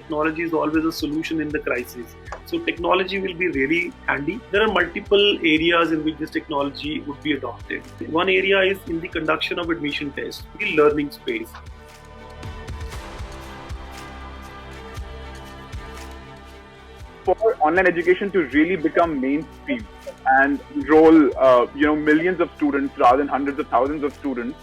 technology is always a solution in the crisis. So technology will be really handy. There are multiple areas in which this technology would be adopted. One area is in the conduction of admission tests, the learning space. For online education to really become mainstream and enroll, millions of students rather than hundreds of thousands of students,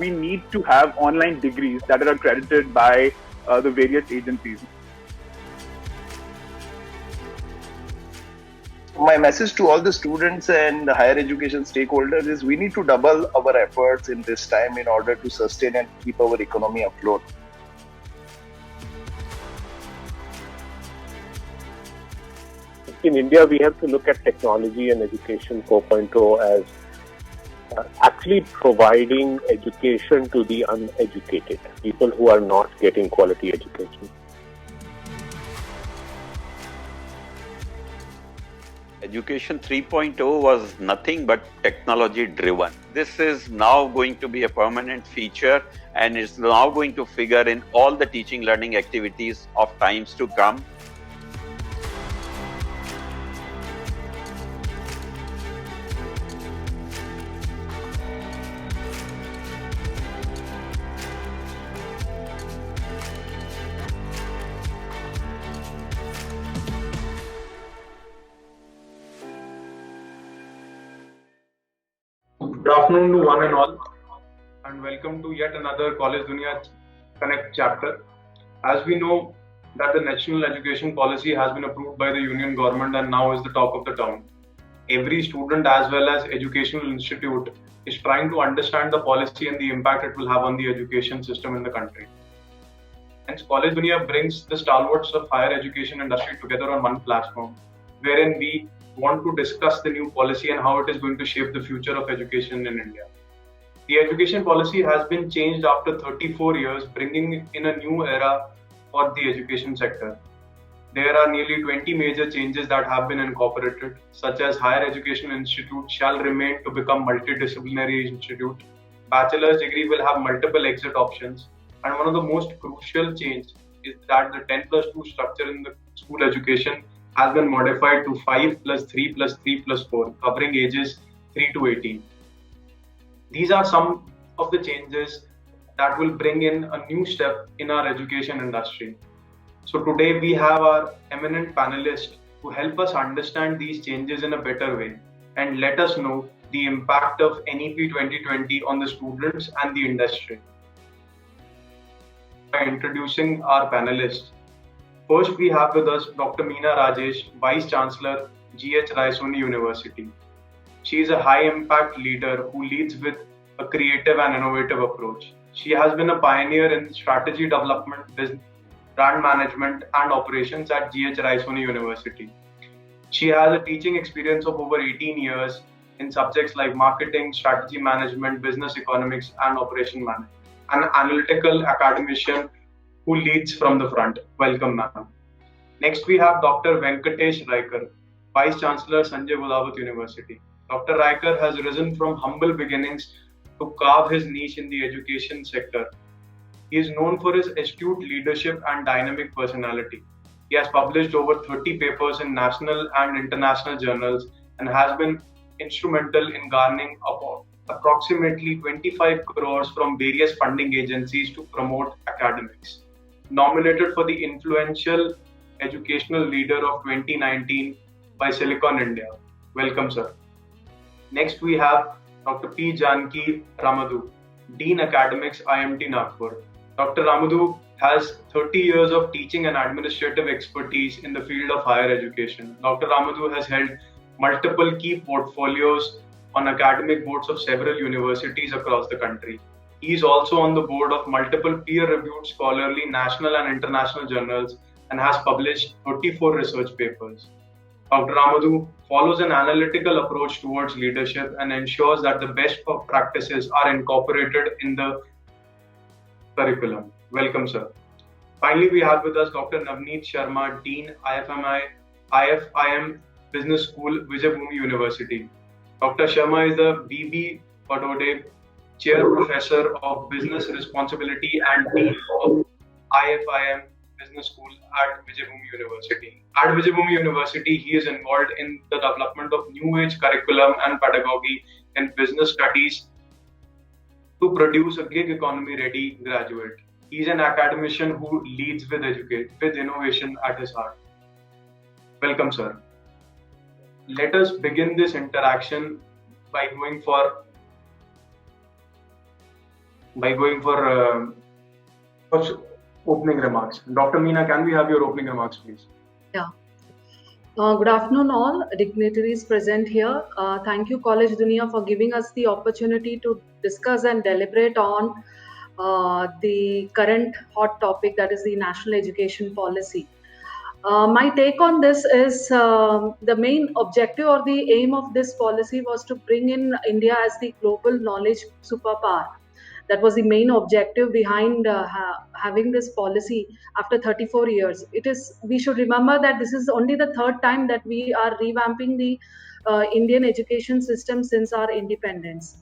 we need to have online degrees that are accredited by the various agencies. My message to all the students and the higher education stakeholders is we need to double our efforts in this time in order to sustain and keep our economy afloat. In India, we have to look at technology and education 4.0 as actually providing education to the uneducated, people who are not getting quality education. Education 3.0 was nothing but technology driven. This is now going to be a permanent feature and is now going to figure in all the teaching learning activities of times to come. Good afternoon to one and all, and welcome to yet another College Dunia Connect chapter. As we know that the National Education Policy has been approved by the Union Government and now is the talk of the town. Every student as well as educational institute is trying to understand the policy and the impact it will have on the education system in the country. Hence, College Dunia brings the stalwarts of higher education industry together on one platform, wherein we want to discuss the new policy and how it is going to shape the future of education in India. The education policy has been changed after 34 years, bringing in a new era for the education sector. There are nearly 20 major changes that have been incorporated, such as higher education institute shall remain to become multidisciplinary institute. Bachelor's degree will have multiple exit options. And one of the most crucial changes is that the 10+2 structure in the school education has been modified to 5+3+3+4, covering ages 3 to 18. These are some of the changes that will bring in a new step in our education industry. So today we have our eminent panelists to help us understand these changes in a better way and let us know the impact of NEP 2020 on the students and the industry. By introducing our panelists, first, we have with us Dr. Meena Rajesh, Vice Chancellor, GH Raisoni University. She is a high-impact leader who leads with a creative and innovative approach. She has been a pioneer in strategy development, brand management, and operations at GH Raisoni University. She has a teaching experience of over 18 years in subjects like marketing, strategy management, business economics, and operation management. An analytical academician who leads from the front. Welcome, ma'am. Next, we have Dr. Venkatesh Raikar, Vice Chancellor, Sanjay Budhavat University. Dr. Raikar has risen from humble beginnings to carve his niche in the education sector. He is known for his astute leadership and dynamic personality. He has published over 30 papers in national and international journals and has been instrumental in garnering approximately 25 crores from various funding agencies to promote academics. Nominated for the Influential Educational Leader of 2019 by Silicon India. Welcome, sir. Next, we have Dr. P. Janki Ramadhu, Dean Academics, IMT Nagpur. Dr. Ramadhu has 30 years of teaching and administrative expertise in the field of higher education. Dr. Ramadhu has held multiple key portfolios on academic boards of several universities across the country. He is also on the board of multiple peer-reviewed scholarly national and international journals and has published 34 research papers. Dr. Ramadhu follows an analytical approach towards leadership and ensures that the best practices are incorporated in the curriculum. Welcome, sir. Finally, we have with us Dr. Navneet Sharma, Dean IFIM Business School, Vijayabhumi University. Dr. Sharma is the B.B. Padode Chair Professor of Business Responsibility and Dean of IFIM Business School at Vijayabhumi University. At Vijayabhumi University, he is involved in the development of new age curriculum and pedagogy in business studies to produce a gig economy ready graduate. He is an academician who leads with innovation at his heart. Welcome, sir. Let us begin this interaction by going for opening remarks. Dr. Meena, can we have your opening remarks, please? Yeah. Good afternoon, all dignitaries present here. Thank you, College Dunia, for giving us the opportunity to discuss and deliberate on the current hot topic, that is the national education policy. My take on this is the main objective or the aim of this policy was to bring in India as the global knowledge superpower. That was the main objective behind having this policy after 34 years. We should remember that this is only the third time that we are revamping the Indian education system since our independence.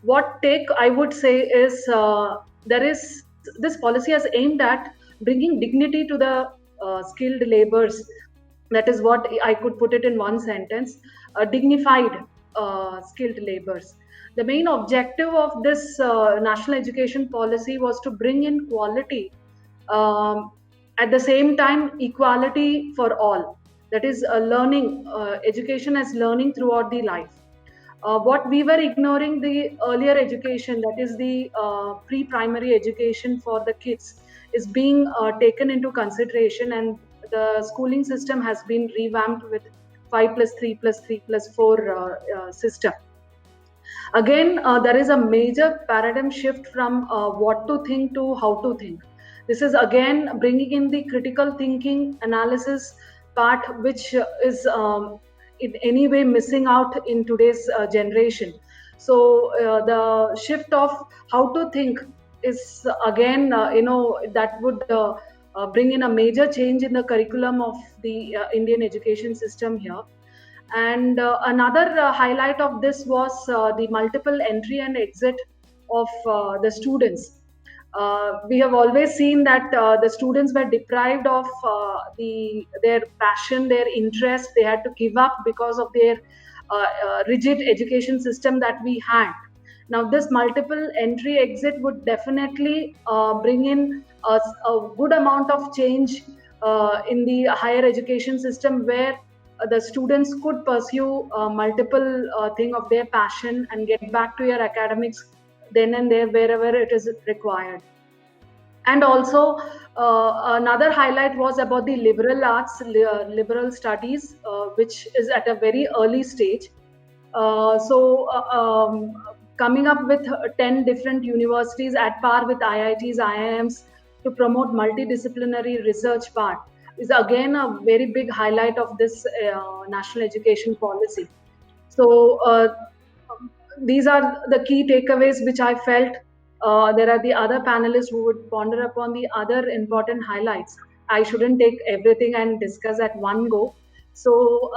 What take I would say is this policy has aimed at bringing dignity to the skilled laborers. That is what I could put it in one sentence: dignified skilled laborers. The main objective of this national education policy was to bring in quality, at the same time equality for all. That is learning, education as learning throughout the life. What we were ignoring the earlier education, that is the pre-primary education for the kids, is being taken into consideration, and the schooling system has been revamped with 5+3+3+4 system. Again, there is a major paradigm shift from what to think to how to think. This is again bringing in the critical thinking analysis part, which is in any way missing out in today's generation. So the shift of how to think is again, that would bring in a major change in the curriculum of the Indian education system here. And another highlight of this was the multiple entry and exit of the students. We have always seen that the students were deprived of their passion, their interest. They had to give up because of their rigid education system that we had. Now, this multiple entry exit would definitely bring in a good amount of change in the higher education system, where the students could pursue multiple thing of their passion and get back to your academics then and there wherever it is required. And also another highlight was about the liberal arts, liberal studies, which is at a very early stage. Coming up with 10 different universities at par with IITs, IIMs to promote multidisciplinary research part is again a very big highlight of this national education policy. So these are the key takeaways which I felt. There are the other panelists who would ponder upon the other important highlights. I shouldn't take everything and discuss at one go. So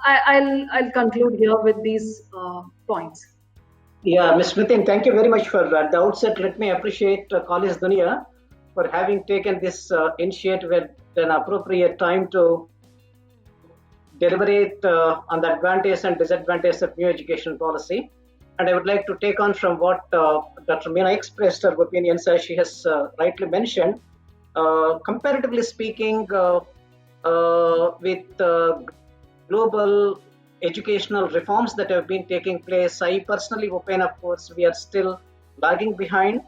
I'll conclude here with these points. Yeah, Ms. Smritin, thank you very much for at the outset. Let me appreciate College Dunia for having taken this initiative at an appropriate time to deliberate on the advantages and disadvantages of new education policy. And I would like to take on from what Dr. Meena expressed her opinions, as she has rightly mentioned. Comparatively speaking, with global educational reforms that have been taking place, I personally opine, of course, we are still lagging behind.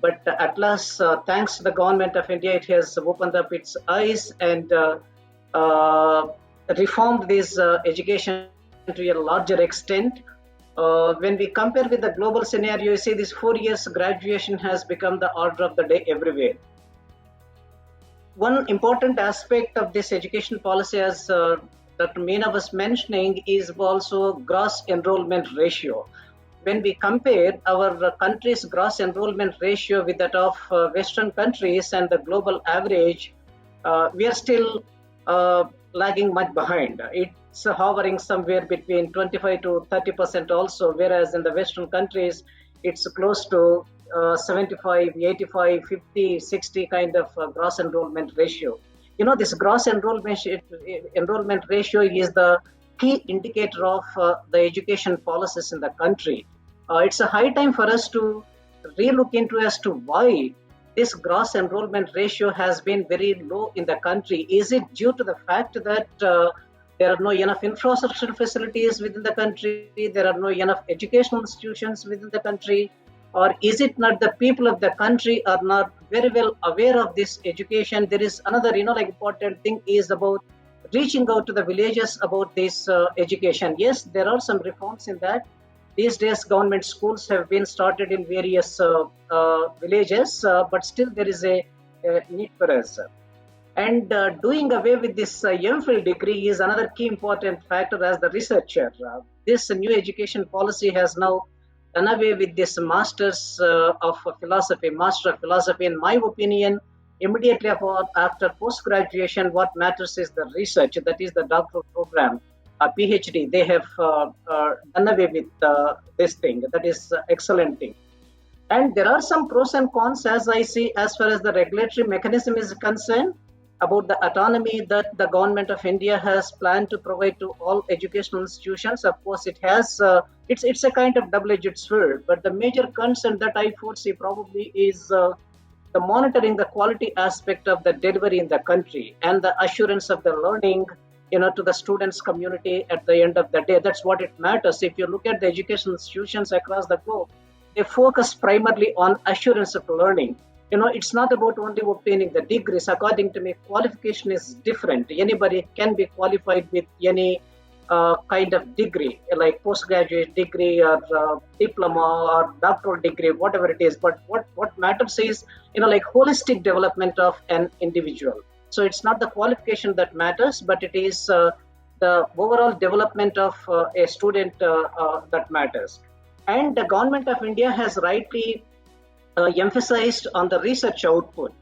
But at last, thanks to the government of India, it has opened up its eyes and reformed this education to a larger extent. When we compare with the global scenario, you see this 4 years graduation has become the order of the day everywhere. One important aspect of this education policy, as Dr. Meena was mentioning, is also gross enrollment ratio. When we compare our country's gross enrollment ratio with that of Western countries and the global average, we are still lagging much behind. It's hovering somewhere between 25 to 30% also, whereas in the Western countries, it's close to 75, 85, 50, 60 kind of gross enrollment ratio. This gross enrollment ratio is the key indicator of the education policies in the country. It's a high time for us to relook into as to why this gross enrollment ratio has been very low in the country. Is it due to the fact that there are no enough infrastructure facilities within the country, there are no enough educational institutions within the country, or is it not the people of the country are not very well aware of this education? There is another important thing is about reaching out to the villages about this education. Yes, there are some reforms in that. These days, government schools have been started in various villages, but still there is a need for us. And doing away with this MPhil degree is another key important factor as the researcher. This new education policy has now done away with this Masters of Philosophy, Master of Philosophy. In my opinion, immediately after post-graduation, what matters is the research, that is the doctoral program. A PhD, they have done away with this thing. That is excellent thing. And there are some pros and cons as I see as far as the regulatory mechanism is concerned about the autonomy that the government of India has planned to provide to all educational institutions. Of course, it has, it's a kind of double-edged sword, but the major concern that I foresee probably is the monitoring the quality aspect of the delivery in the country and the assurance of the learning to the students community at the end of the day. That's what it matters. If you look at the educational institutions across the globe, they focus primarily on assurance of learning. It's not about only obtaining the degrees. According to me, qualification is different. Anybody can be qualified with any kind of degree, like postgraduate degree or diploma or doctoral degree, whatever it is. But what matters is, like holistic development of an individual. So it's not the qualification that matters, but it is the overall development of a student that matters. And the government of India has rightly emphasized on the research output.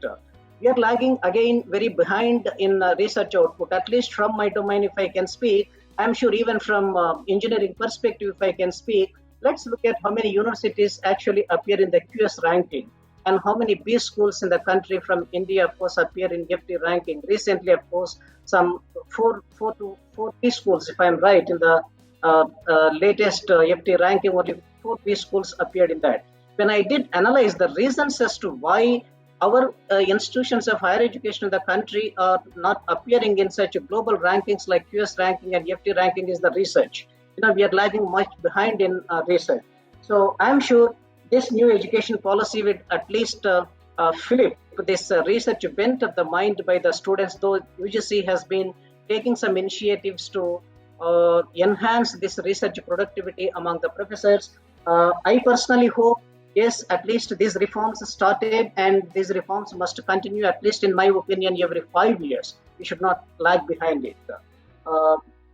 We are lagging again very behind in research output, at least from my domain if I can speak. I'm sure even from engineering perspective if I can speak, let's look at how many universities actually appear in the QS ranking and how many B schools in the country from India, of course, appear in FT ranking. Recently, of course, some four B schools, if I'm right, in the latest FT ranking, only 4 B schools appeared in that. When I did analyze the reasons as to why our institutions of higher education in the country are not appearing in such global rankings like QS ranking and FT ranking is the research. We are lagging much behind in research. So I'm sure this new education policy would at least flip this research bent of the mind by the students, though UGC has been taking some initiatives to enhance this research productivity among the professors. I personally hope, yes, at least these reforms started and these reforms must continue, at least in my opinion, every 5 years. We should not lag behind it.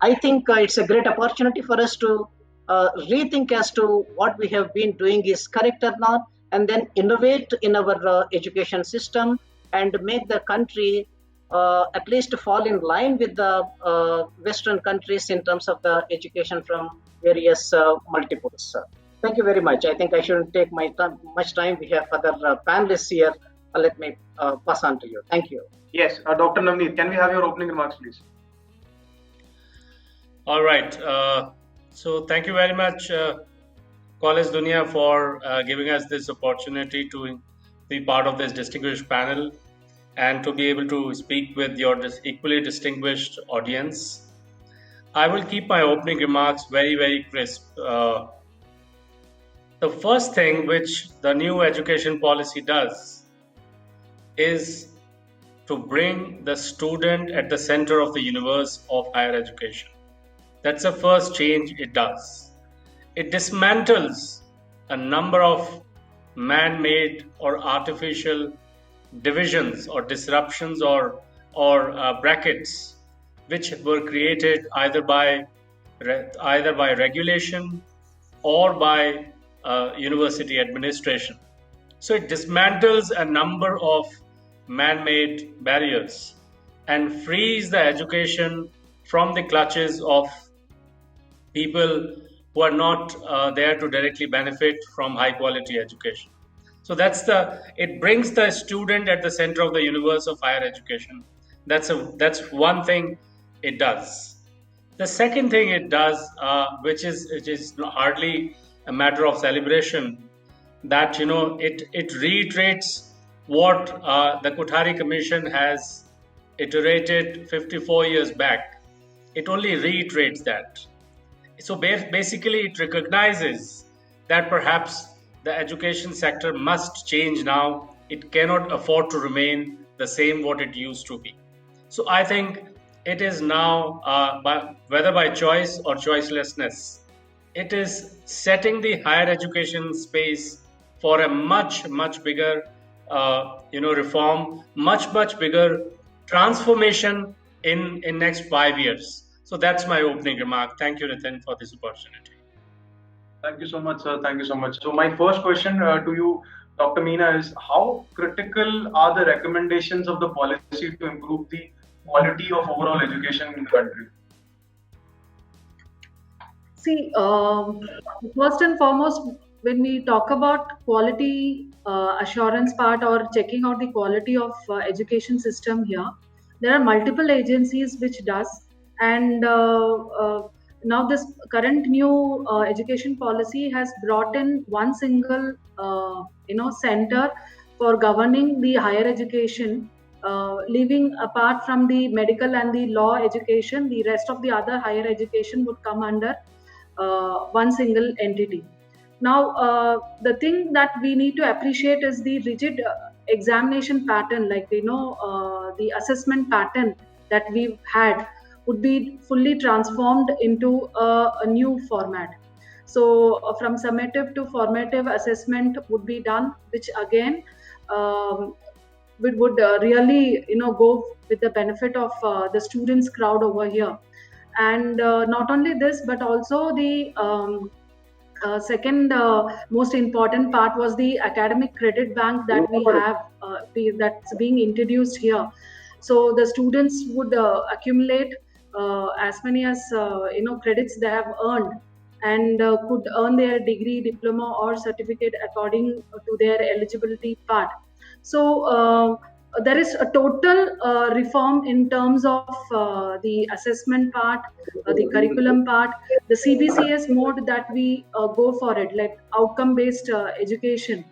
I think it's a great opportunity for us to rethink as to what we have been doing is correct or not, and then innovate in our education system and make the country at least fall in line with the Western countries in terms of the education from various multiples. Thank you very much. I think I shouldn't take much time. We have other panelists here. Let me pass on to you. Thank you. Yes, Dr. Navneet, can we have your opening remarks, please? All right. So thank you very much, College Dunia, for giving us this opportunity to be part of this distinguished panel and to be able to speak with your equally distinguished audience. I will keep my opening remarks very, very crisp. The first thing which the new education policy does is to bring the student at the center of the universe of higher education. That's the first change it does. It dismantles a number of man-made or artificial divisions or disruptions or brackets which were created either by regulation or by university administration. So it dismantles a number of man-made barriers and frees the education from the clutches of people who are not there to directly benefit from high quality education. So it brings the student at the center of the universe of higher education. That's one thing it does. The second thing it does, which is hardly a matter of celebration, that it reiterates what the Kothari Commission has iterated 54 years back. It only reiterates that. So basically, it recognizes that perhaps the education sector must change now. It cannot afford to remain the same what it used to be. So I think it is now, whether by choice or choicelessness, it is setting the higher education space for a much bigger, reform, much bigger transformation in next 5 years. So that's my opening remark. Thank you, Nitin, for this opportunity. Thank you so much, sir. Thank you so much. So my first question to you, Dr. Meena, is how critical are the recommendations of the policy to improve the quality of overall education in the country? See, first and foremost, when we talk about quality assurance part or checking out the quality of education system here, there are multiple agencies which does, and now this current new education policy has brought in one single center for governing the higher education, leaving apart from the medical and the law education, the rest of the other higher education would come under one single entity. Now, the thing that we need to appreciate is the rigid examination pattern, the assessment pattern that we've had would be fully transformed into a new format. So from summative to formative assessment would be done, which again would really go with the benefit of the students crowd over here. And not only this, but also the second most important part was the academic credit bank that we have that's being introduced here. So the students would accumulate as many as credits they have earned, and could earn their degree, diploma, or certificate according to their eligibility part. So there is a total reform in terms of the assessment part, the curriculum part, the CBCS mode that we go for it, like outcome-based education.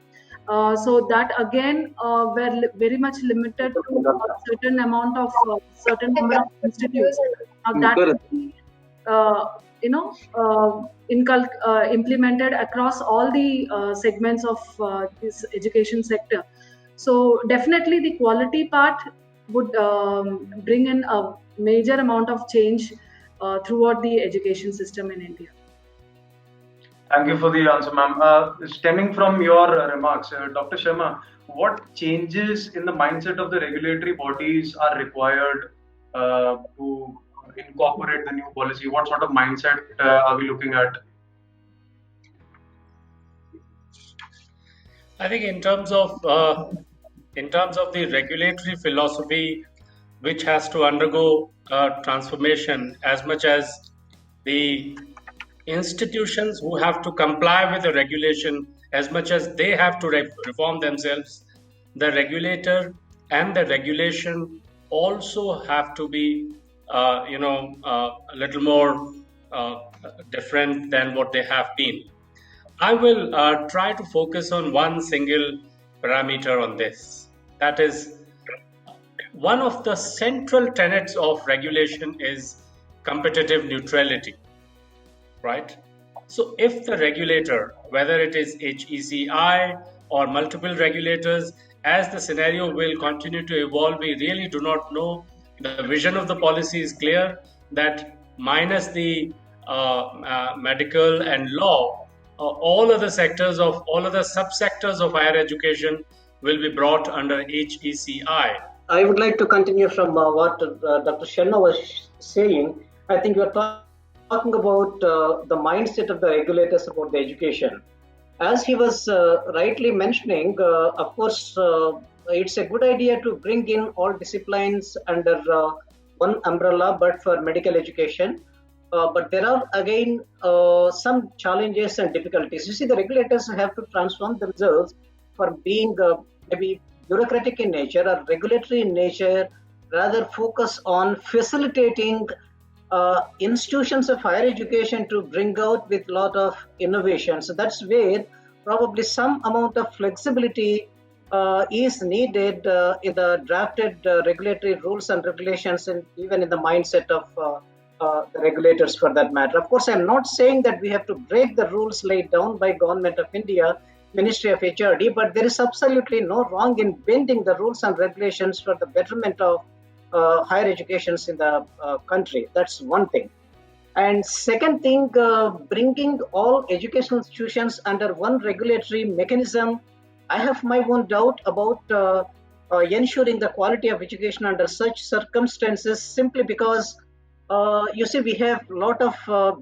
So that again were very much limited to a certain number of institutes. That will be, implemented across all the segments of this education sector. So definitely the quality part would bring in a major amount of change throughout the education system in India. Thank you for the answer, ma'am. Stemming from your remarks, Dr. Sharma, what changes in the mindset of the regulatory bodies are required to incorporate the new policy? What sort of mindset are we looking at? I think in terms of the regulatory philosophy, which has to undergo transformation, as much as the institutions who have to comply with the regulation, as much as they have to reform themselves, the regulator and the regulation also have to be a little more different than what they have been. I will try to focus on one single parameter on this. That is, one of the central tenets of regulation is competitive neutrality, right? So if the regulator, whether it is HECI or multiple regulators, as the scenario will continue to evolve, we really do not know. The vision of the policy is clear that minus the medical and law, all other sectors of all other subsectors of higher education will be brought under HECI. I would like to continue from what Dr. Sharma was saying. I think you're talking about the mindset of the regulators about the education. As he was rightly mentioning, of course, it's a good idea to bring in all disciplines under one umbrella, but for medical education. But there are again some challenges and difficulties. You see, the regulators have to transform themselves for being maybe bureaucratic in nature or regulatory in nature, rather focus on facilitating institutions of higher education to bring out with a lot of innovation. So that's where probably some amount of flexibility is needed in the drafted regulatory rules and regulations, and even in the mindset of the regulators for that matter. Of course, I'm not saying that we have to break the rules laid down by Government of India, Ministry of HRD, but there is absolutely no wrong in bending the rules and regulations for the betterment of higher educations in the country. That's one thing. And second thing, bringing all educational institutions under one regulatory mechanism, I have my own doubt about ensuring the quality of education under such circumstances, simply because you see, we have a lot of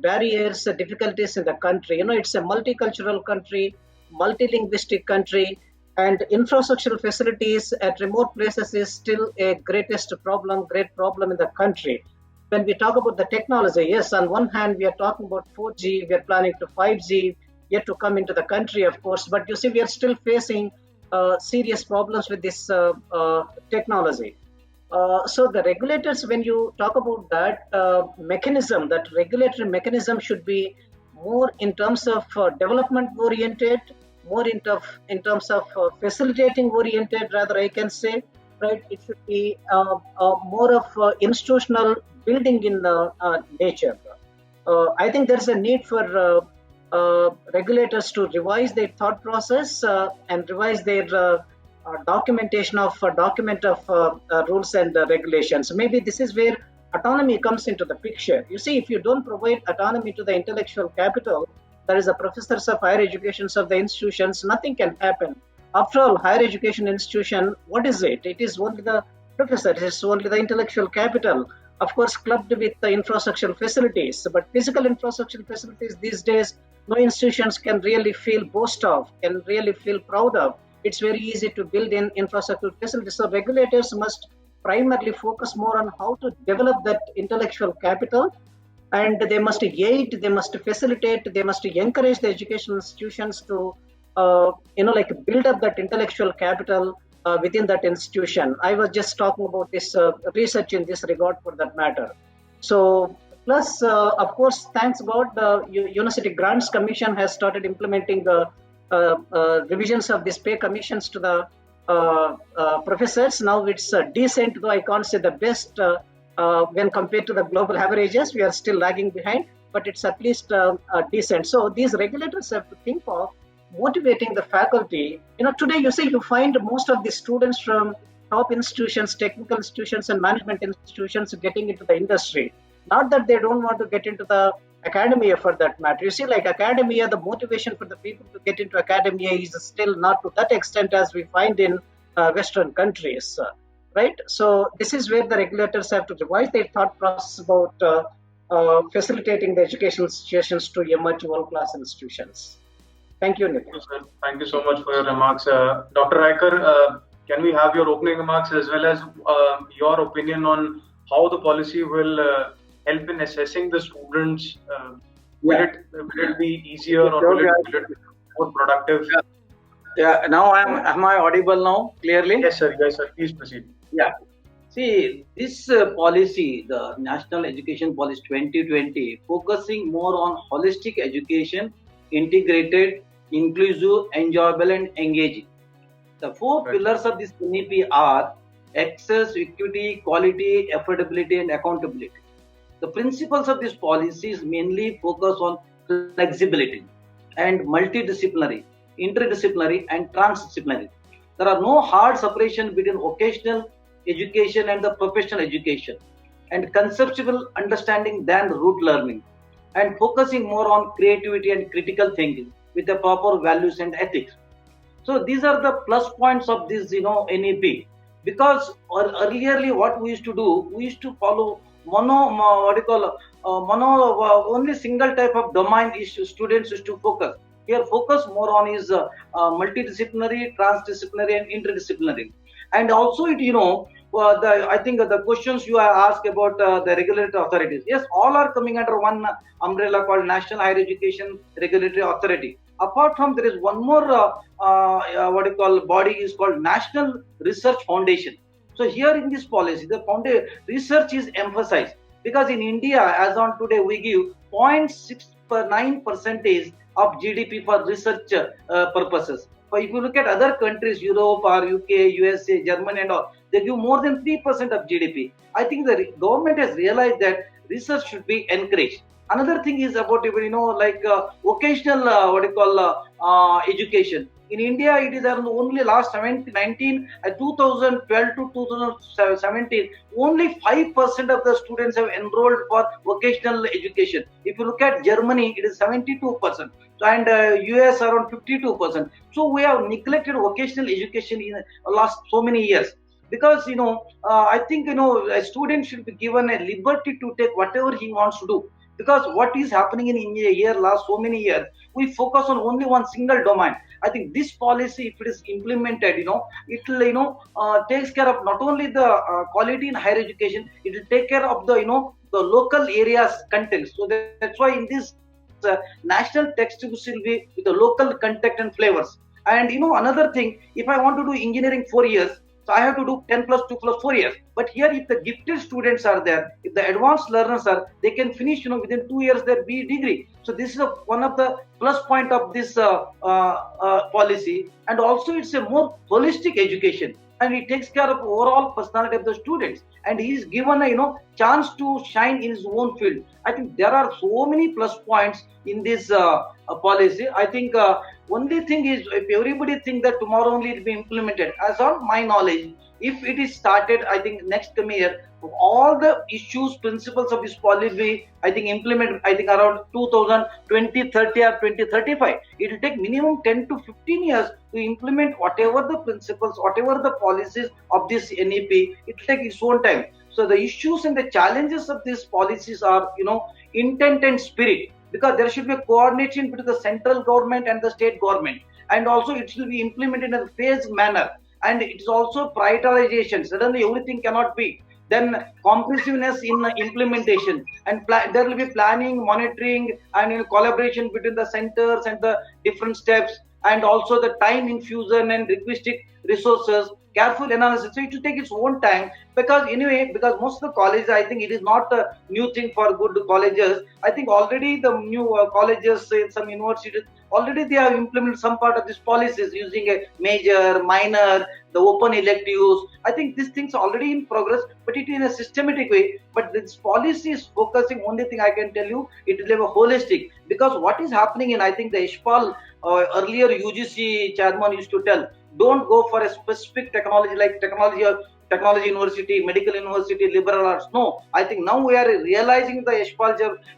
barriers, difficulties in the country. It's a multicultural country, multilinguistic country, and infrastructural facilities at remote places is still a great problem in the country. When we talk about the technology, yes, on one hand, we are talking about 4G, we are planning to 5G, yet to come into the country, of course. But you see, we are still facing serious problems with this technology. So the regulators, when you talk about that mechanism, that regulatory mechanism should be more in terms of development oriented, more in terms of facilitating oriented, rather I can say, right? It should be more of institutional building in nature. I think there's a need for regulators to revise their thought process and revise their documentation of rules and regulations. Maybe this is where autonomy comes into the picture. You see, if you don't provide autonomy to the intellectual capital, that is the professors of higher educations of the institutions, nothing can happen. After all, higher education institution, what is it? It is only the professor, it is only the intellectual capital, of course clubbed with the infrastructural facilities. But physical infrastructural facilities these days, no institutions can really feel boast of, can really feel proud of. It's very easy to build in infrastructural facilities. So regulators must primarily focus more on how to develop that intellectual capital, and they must aid, they must facilitate, they must encourage the educational institutions to build up that intellectual capital within that institution. I was just talking about this research in this regard for that matter. So plus, of course, thanks God, the University Grants Commission has started implementing the revisions of these pay commissions to the professors. Now it's decent, though I can't say the best when compared to the global averages. We are still lagging behind, but it's at least decent. So these regulators have to think of motivating the faculty. Today you see, you find most of the students from top institutions, technical institutions and management institutions getting into the industry. Not that they don't want to get into the academia for that matter. You see, like academia, the motivation for the people to get into academia is still not to that extent as we find in Western countries, right? So this is where the regulators have to revise their thought process about facilitating the educational institutions to emerge world-class institutions. Thank you, Nitin. Thank you so much for your remarks. Dr. Raiker, can we have your opening remarks as well as your opinion on how the policy will help in assessing the students? Will it be easier or will it be more productive? Yeah. Now am I audible now clearly? Yes, sir. Yes, sir. Please proceed. Yeah. See, this policy, the National Education Policy 2020, focusing more on holistic education, integrated, inclusive, enjoyable, and engaging. The four pillars of this NEP are access, equity, quality, affordability, and accountability. The principles of this policy is mainly focus on flexibility and multidisciplinary, interdisciplinary, and transdisciplinary. There are no hard separation between vocational education and the professional education, and conceptual understanding than rote learning, and focusing more on creativity and critical thinking with the proper values and ethics. So these are the plus points of this, NEP. Because earlierly, what we used to do, we used to follow only single type of domain issue students used to focus. Here, focus more on is multidisciplinary, transdisciplinary, and interdisciplinary. And also, I think the questions you have asked about the regulatory authorities. Yes, all are coming under one umbrella called National Higher Education Regulatory Authority. Apart from, there is one more what you call body is called National Research Foundation. So here in this policy, the research is emphasized, because in India, as on today, we give 0.69% of GDP for research purposes. But if you look at other countries, Europe or UK, USA, Germany and all, they give more than 3% of GDP. I think the government has realized that research should be encouraged. Another thing is about, like vocational, education. In India, it is only last 2012 to 2017, only 5% of the students have enrolled for vocational education. If you look at Germany, it is 72%, and US around 52%. So we have neglected vocational education in the last so many years. Because I think a student should be given a liberty to take whatever he wants to do. Because what is happening in India here last so many years, we focus on only one single domain. I think this policy, if it is implemented, it will takes care of not only the quality in higher education, it will take care of the the local areas content. So that's why in this national textbooks will be with the local content and flavors. And another thing, if I want to do engineering 4 years, so I have to do 10 plus 2 plus 4 years. But here, if the gifted students are there, if the advanced learners are, they can finish, within 2 years their BE degree. So this is one of the plus point of this policy. And also, it's a more holistic education, and it takes care of overall personality of the students. And he is given a chance to shine in his own field. I think there are so many plus points in this policy. I think only thing is, if everybody think that tomorrow only it will be implemented, as on my knowledge, if it is started, I think next coming year, all the issues, principles of this policy will be, I think, implemented, I think around 2020, 30 or 2035. It will take minimum 10 to 15 years to implement whatever the principles, whatever the policies of this NEP. It will take its own time. So the issues and the challenges of these policies are, intent and spirit, because there should be a coordination between the central government and the state government, and also it should be implemented in a phased manner, and it is also prioritization. Suddenly everything cannot be. Then comprehensiveness in implementation, and there will be planning, monitoring, and collaboration between the centers and the different steps, and also the time infusion and requisite resources, careful analysis. So it will take its own time, because most of the colleges, I think it is not a new thing for good colleges. I think already the new colleges, some universities, already they have implemented some part of these policies using a major, minor, the open electives. I think these things are already in progress, but it in a systematic way. But this policy is focusing, only thing I can tell you, it will have a holistic. Because what is happening in, I think the Yashpal, earlier UGC chairman used to tell, don't go for a specific technology like technology university, medical university, liberal arts. No, I think now we are realizing the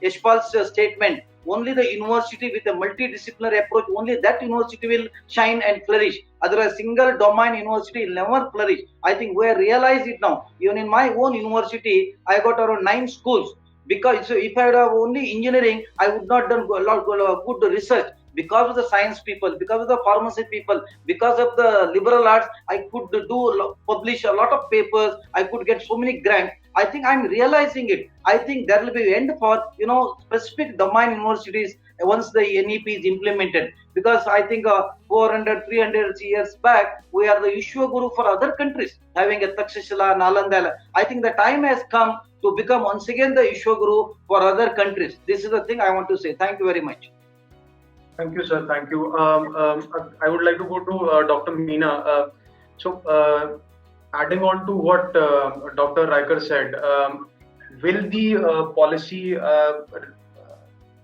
Yashpal's statement. Only the university with a multidisciplinary approach, only that university will shine and flourish. Otherwise, single domain university will never flourish. I think we realize it now. Even in my own university, I got around 9 schools. Because if I had only engineering, I would not done good research. Because of the science people, because of the pharmacy people, because of the liberal arts, I could publish a lot of papers. I could get so many grants. I think I'm realizing it. I think there will be end for specific domain universities once the NEP is implemented. Because I think 400, 300 years back, we are the Vishwa Guru for other countries, having a Takshashila, Nalanda. I think the time has come to become once again the Vishwa Guru for other countries. This is the thing I want to say. Thank you very much. Thank you, sir. Thank you. I would like to go to Dr. Meena. Adding on to what Dr. Raiker said, will the policy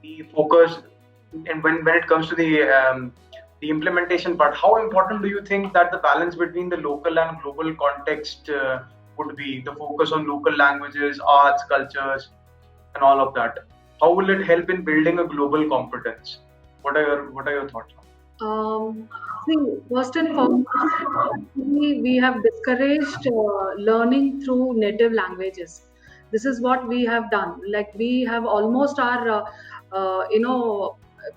be focused, and when it comes to the implementation part, how important do you think that the balance between the local and global context would be? The focus on local languages, arts, cultures, and all of that. How will it help in building a global competence? What are your thoughts? See, first and foremost, we have discouraged learning through native languages. This is what we have done. Like we have almost our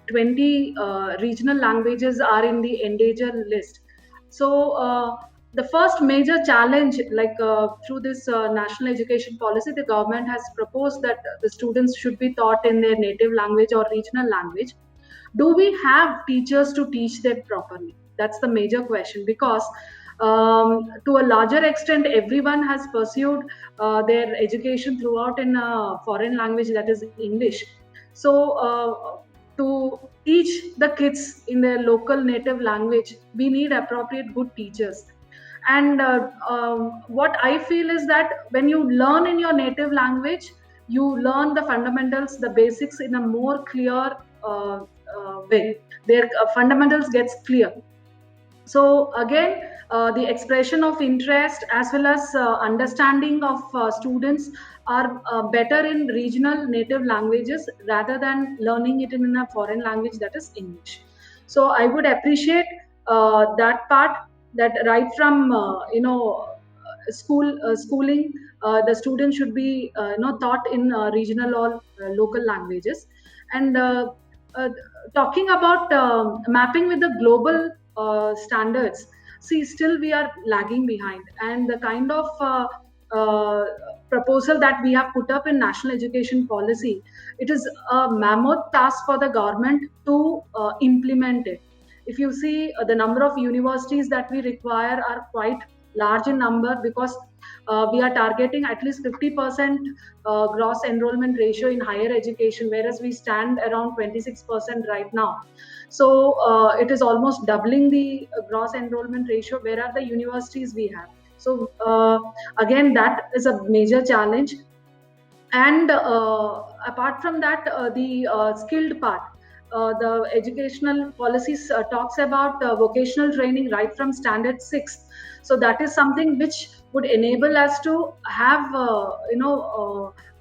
20 regional languages are in the endangered list. So the first major challenge, through this national education policy, the government has proposed that the students should be taught in their native language or regional language. Do we have teachers to teach that properly? That's the major question, because to a larger extent, everyone has pursued their education throughout in a foreign language, that is English. So to teach the kids in their local native language, we need appropriate good teachers. And what I feel is that when you learn in your native language, you learn the fundamentals, the basics in a more clear way. Their fundamentals gets clear. So again, the expression of interest as well as understanding of students are better in regional native languages rather than learning it in a foreign language, that is English. So I would appreciate that part, that right from schooling, the student should be taught in regional or local languages. And talking about mapping with the global standards, see, still we are lagging behind, and the kind of proposal that we have put up in national education policy, it is a mammoth task for the government to implement it. If you see, the number of universities that we require are quite large in number, because we are targeting at least 50% gross enrollment ratio in higher education, whereas we stand around 26% right now. So it is almost doubling the gross enrollment ratio. Where are the universities we have? So again, that is a major challenge. And apart from that, the skilled part, the educational policies talks about vocational training right from standard 6. So that is something which would enable us to have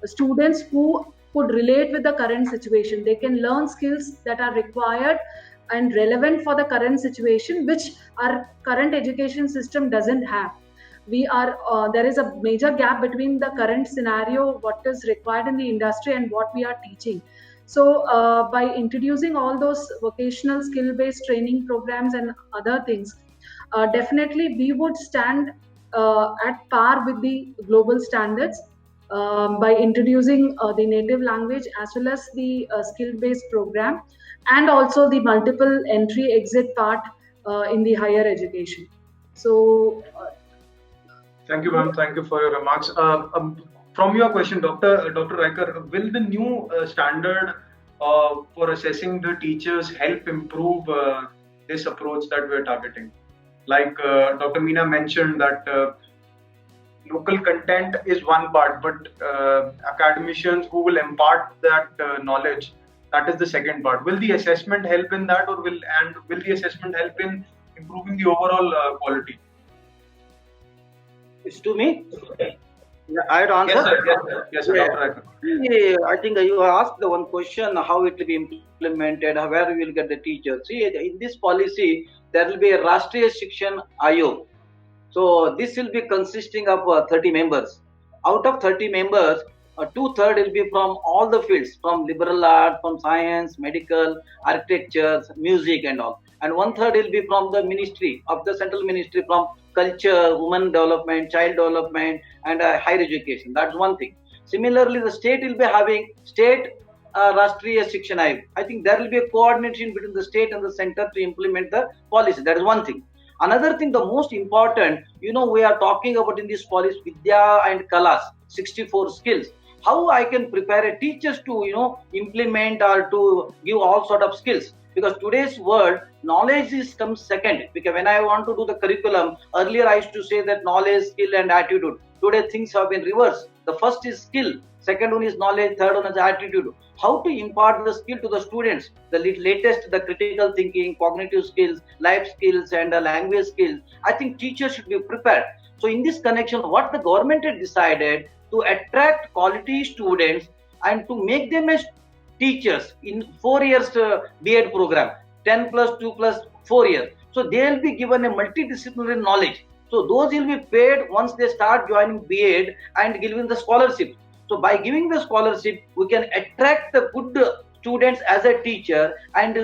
students who could relate with the current situation. They can learn skills that are required and relevant for the current situation, which our current education system doesn't have. There is a major gap between the current scenario, what is required in the industry, and what we are teaching. So by introducing all those vocational skill-based training programs and other things, definitely we would stand at par with the global standards by introducing the native language as well as the skill-based program, and also the multiple entry-exit part in the higher education. So thank you, ma'am. Thank you for your remarks. From your question, Dr. Riker, will the new standard for assessing the teachers help improve this approach that we're targeting? Like Dr. Meena mentioned that local content is one part, but academicians who will impart that knowledge, that is the second part. Will the assessment help in that, or will the assessment help in improving the overall quality? It's to me. Yeah, I had answered. Yes, sir. Dr. Riker. Yeah, I think you asked the one question: how it will be implemented, where we will get the teachers. See, in this policy, there will be a Rashtriya Shikshan Ayog. So this will be consisting of 30 members. Out of 30 members, 2/3 will be from all the fields, from liberal art, from science, medical, architecture, music, and all. And 1/3 will be from the ministry of the central ministry, from culture, women development, child development, and higher education. That's one thing. Similarly, the state will be having state Rashtriya Shikshan Ayog. I think there will be a coordination between the state and the center to implement the policy. That is one thing. Another thing, the most important, we are talking about in this policy, Vidya and Kalas, 64 skills. How I can prepare a teachers to, implement or to give all sort of skills? Because today's world, knowledge comes second. Because when I want to do the curriculum, earlier I used to say that knowledge, skill, and attitude. Today things have been reversed. The first is skill, second one is knowledge, third one is attitude. How to impart the skill to the students? The latest, the critical thinking, cognitive skills, life skills, and language skills. I think teachers should be prepared. So in this connection, what the government had decided to attract quality students and to make them as teachers in 4 years B.Ed program, 10 plus 2 plus 4 years. So they will be given a multidisciplinary knowledge. So those will be paid once they start joining B.Ed and given the scholarship. So by giving the scholarship, we can attract the good students as a teacher and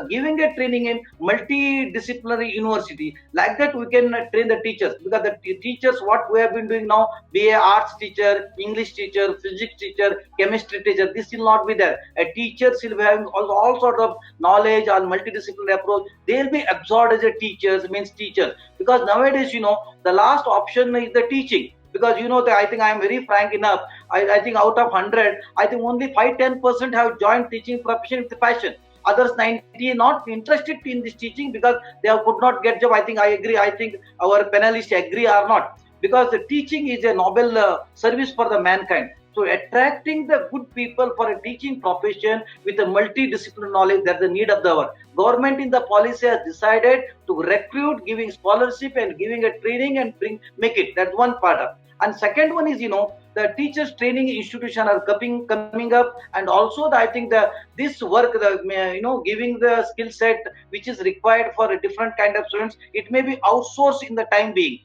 giving a training in multidisciplinary university. Like that, we can train the teachers, because the teachers, what we have been doing now, be a arts teacher, English teacher, physics teacher, chemistry teacher, this will not be there. A teacher will be having all sort of knowledge on multidisciplinary approach. They will be absorbed as a teachers, means teachers, because nowadays, the last option is the teaching. Because I think I am very frank enough. I think out of 100, I think only 5-10% have joined teaching profession with passion. Others 90 not interested in this teaching because they could not get job. I think I agree. I think our panelists agree or not, because the teaching is a noble service for the mankind. So attracting the good people for a teaching profession with a multidisciplinary knowledge, that's the need of the hour. Government in the policy has decided to recruit, giving scholarship and giving a training and make it. That's one part of. And second one is, the teachers training institution are coming up, and also I think this work, giving the skill set which is required for a different kind of students, it may be outsourced in the time being.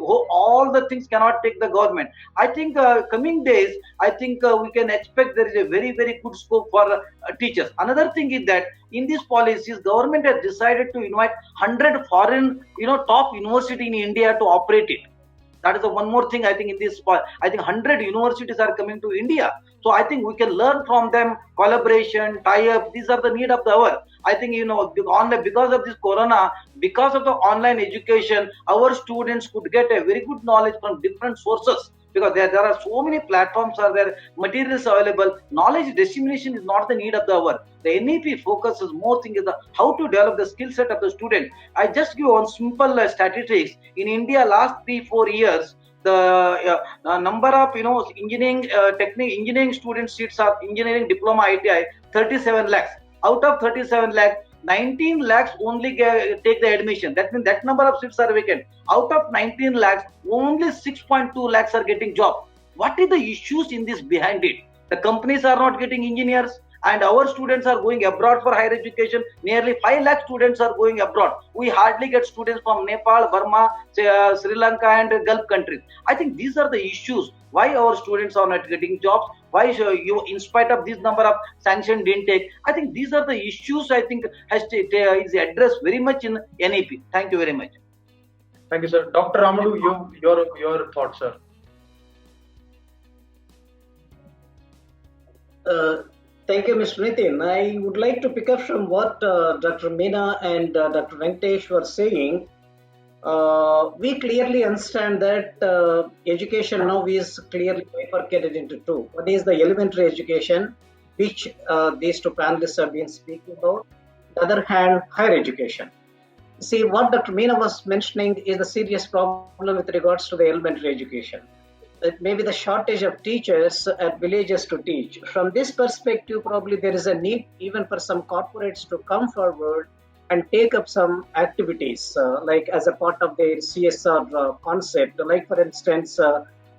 All the things cannot take the government. I think coming days, I think we can expect there is a very, very good scope for teachers. Another thing is that in these policies, government has decided to invite 100 foreign, top university in India to operate it. That is the one more thing I think in this. I think 100 universities are coming to India. So I think we can learn from them, collaboration, tie-up. These are the need of the hour. I think, because of this corona, because of the online education, our students could get a very good knowledge from different sources. Because there are so many platforms are there, materials available. Knowledge dissemination is not the need of the hour. The NEP focuses more thing is how to develop the skill set of the student. I just give one simple statistics. In India, last 3-4 years, the number of engineering engineering student seats are engineering diploma ITI 37 lakhs. Out of 37 lakhs, 19 lakhs only take the admission. That means that number of seats are vacant. Out of 19 lakhs, only 6.2 lakhs are getting job. What is the issues in this behind it? The companies are not getting engineers, and our students are going abroad for higher education. Nearly 5 lakh students are going abroad. We hardly get students from Nepal, Burma, Sri Lanka and Gulf countries. I think these are the issues. Why our students are not getting jobs? Why in spite of this number of sanctioned intake? I think these are the issues I think is addressed very much in NEP. Thank you very much. Thank you, sir. Dr. Ramalu, your thoughts, sir. Thank you, Mr. Nitin. I would like to pick up from what Dr. Meena and Dr. Venkatesh were saying. We clearly understand that education now is clearly bifurcated into two. One is the elementary education, which these two panelists have been speaking about. On the other hand, higher education. See, what Dr. Meena was mentioning is the serious problem with regards to the elementary education. It may be the shortage of teachers at villages to teach. From this perspective, probably there is a need even for some corporates to come forward and take up some activities like as a part of their CSR concept. Like for instance,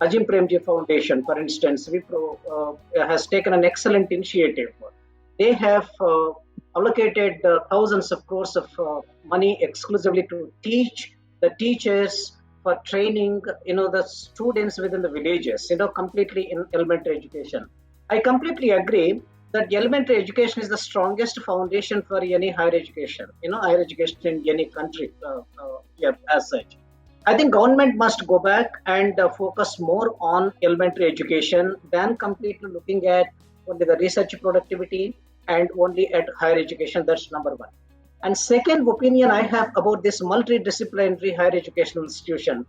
Ajim Premji Foundation, for instance, Wipro has taken an excellent initiative. They have allocated thousands of crores of money exclusively to teach the teachers for training, the students within the villages, completely in elementary education. I completely agree that elementary education is the strongest foundation for any higher education, higher education in any country as such. I think government must go back and focus more on elementary education than completely looking at only the research productivity and only at higher education. That's number one. And second opinion I have about this multidisciplinary higher educational institution,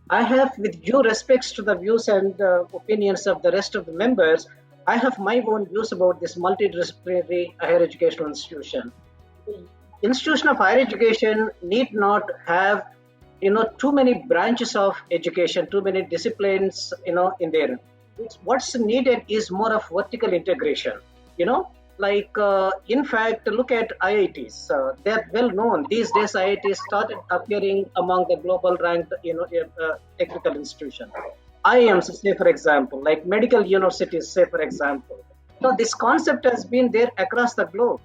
I have, with due respects to the views and opinions of the rest of the members, I have my own views about this multidisciplinary higher educational institution. The institution of higher education need not have, too many branches of education, too many disciplines, in there. What's needed is more of vertical integration, in fact, look at IITs. They're well known. These days, IITs started appearing among the global ranked, technical institutions. IIMs, say for example, like medical universities, say for example. This concept has been there across the globe.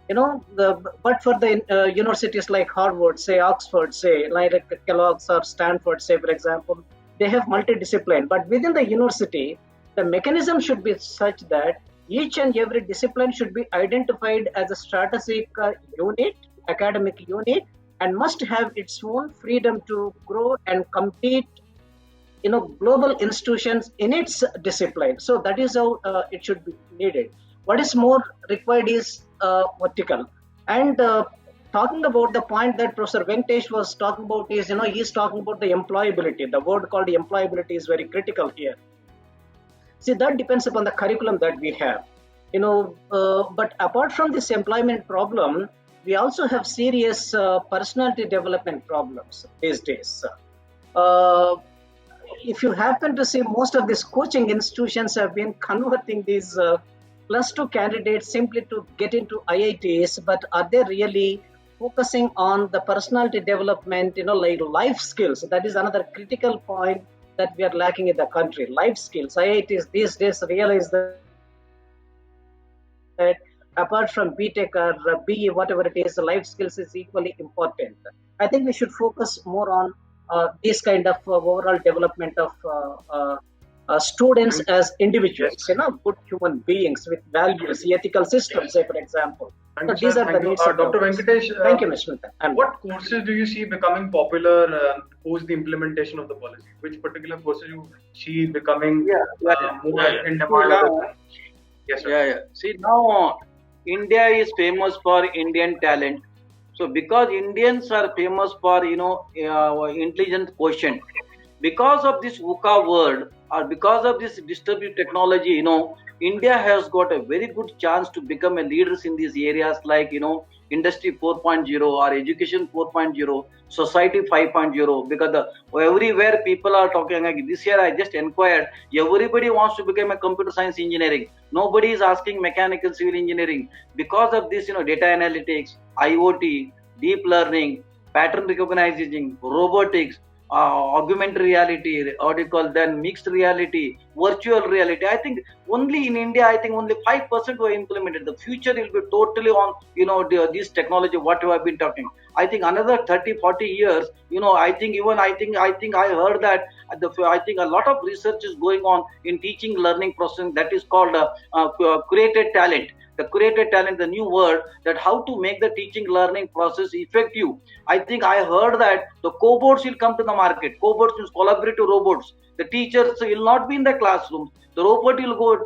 But for the universities like Harvard, say Oxford, say like Kellogg's or Stanford, say for example, they have multidiscipline. But within the university, the mechanism should be such that each and every discipline should be identified as a strategic unit, academic unit, and must have its own freedom to grow and compete, global institutions in its discipline. So that is how it should be needed. What is more required is vertical. And talking about the point that Professor Venkatesh was talking about is, he's talking about the employability. The word called employability is very critical here. See, that depends upon the curriculum that we have, but apart from this employment problem, we also have serious personality development problems these days. If you happen to see, most of these coaching institutions have been converting these +2 candidates simply to get into IITs, but are they really focusing on the personality development, like life skills? That is another critical point that we are lacking in the country. Life skills. IITs these days realize that apart from BTech or BE, whatever it is, life skills is equally important. I think we should focus more on this kind of overall development of students as individuals, good human beings with values, ethical systems, say, for example. So these are the needs. Dr. Venkatesh, thank you, Mr. Mittal. What courses do you see becoming popular post the implementation of the policy? Which particular courses you see becoming more in demand? Yes, sir. Yeah. See, now India is famous for Indian talent. So because Indians are famous for intelligent quotient, because of this VUCA word or because of this distributed technology, India has got a very good chance to become a leaders in these areas like Industry 4.0 or Education 4.0, Society 5.0. Because everywhere people are talking. Like this year, I just inquired. Everybody wants to become a computer science engineering. Nobody is asking mechanical civil engineering. Because of this, data analytics, IoT, deep learning, pattern recognition, robotics, augmented reality, then mixed reality, virtual reality. I think only in India, only 5% were implemented. The future will be totally on, this technology, what you have been talking. I think another 30, 40 years, I think I heard that I think a lot of research is going on in teaching learning process that is called created talent. The created talent, the new word, that how to make the teaching learning process effective. I think I heard that the cobots will come to the market. Cobots means collaborative robots. The teachers will not be in the classroom. The robot will go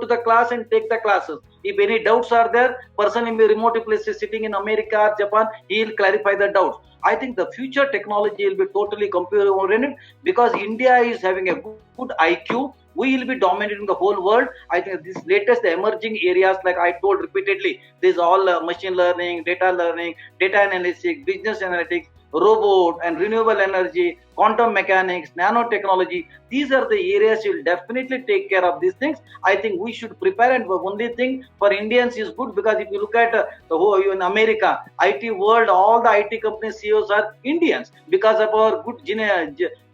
to the class and take the classes. If any doubts are there, person in the remote places sitting in America or Japan, he will clarify the doubts. I think the future technology will be totally computer oriented because India is having a good IQ. We will be dominating the whole world. I think this latest emerging areas, like I told repeatedly, this all machine learning, data analytics, business analytics, robot and renewable energy, quantum mechanics, nanotechnology. These are the areas you will definitely take care of these things. I think we should prepare, and the only thing for Indians is good because if you look at the whole in America, IT world, all the IT company CEOs are Indians because of our good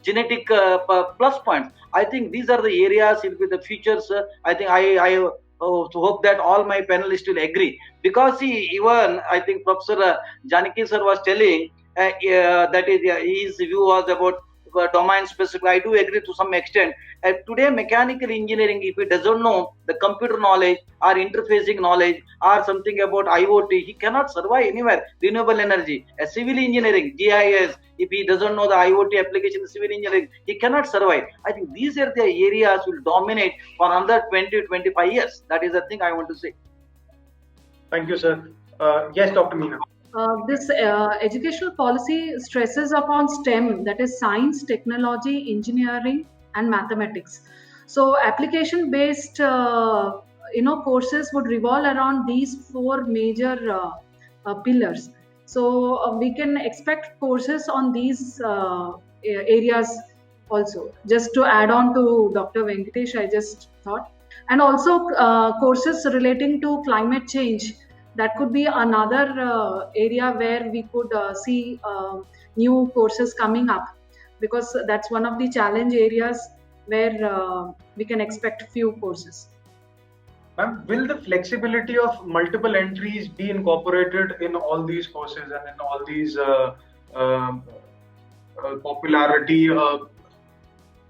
genetic plus points. I think these are the areas will be the futures. I think I hope that all my panelists will agree because even I think Professor Janaki sir was telling that is his view was about domain specific. I do agree to some extent. Today, mechanical engineering, if he doesn't know the computer knowledge or interfacing knowledge or something about IoT, he cannot survive anywhere. Renewable energy, civil engineering, GIS, if he doesn't know the IoT application in civil engineering, he cannot survive. I think these are the areas will dominate for another 20-25 years. That is the thing I want to say. Thank you, sir. Yes, Dr. Meena. This educational policy stresses upon STEM, that is science, technology, engineering, and mathematics. So application-based, courses would revolve around these four major pillars. So we can expect courses on these areas also. Just to add on to Dr. Venkatesh, I just thought, and also courses relating to climate change. That could be another area where we could see new courses coming up, because that's one of the challenge areas where we can expect few courses. Ma'am, will the flexibility of multiple entries be incorporated in all these courses and in all these popularity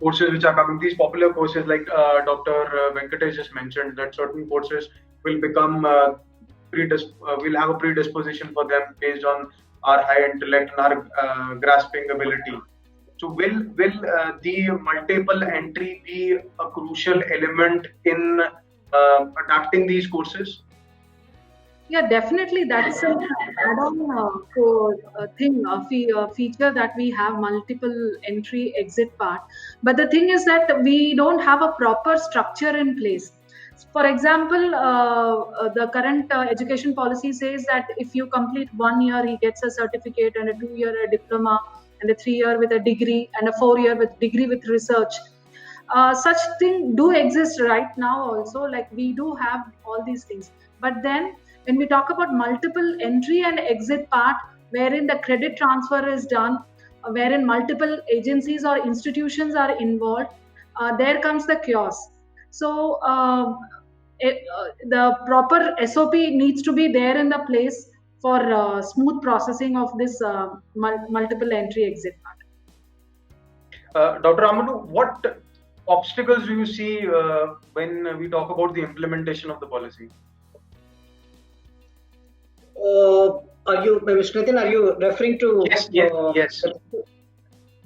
courses which are coming, these popular courses like Dr. Venkatesh just mentioned, that certain courses will become will have a predisposition for them based on our high intellect and our grasping ability. So will the multiple entry be a crucial element in adapting these courses? Yeah, definitely. That's an add-on feature that we have multiple entry exit part. But the thing is that we don't have a proper structure in place. For example, the current education policy says that if you complete 1 year, he gets a certificate, and a 2-year a diploma, and a 3-year with a degree, and a 4-year with degree with research. Such things do exist right now also. Like, we do have all these things. But then when we talk about multiple entry and exit part, wherein the credit transfer is done, wherein multiple agencies or institutions are involved, there comes the chaos. So the proper SOP needs to be there in the place for smooth processing of this multiple entry exit part. Dr. Amanu, what obstacles do you see when we talk about the implementation of the policy? Are you, Mr. Nitin, are you referring to yes.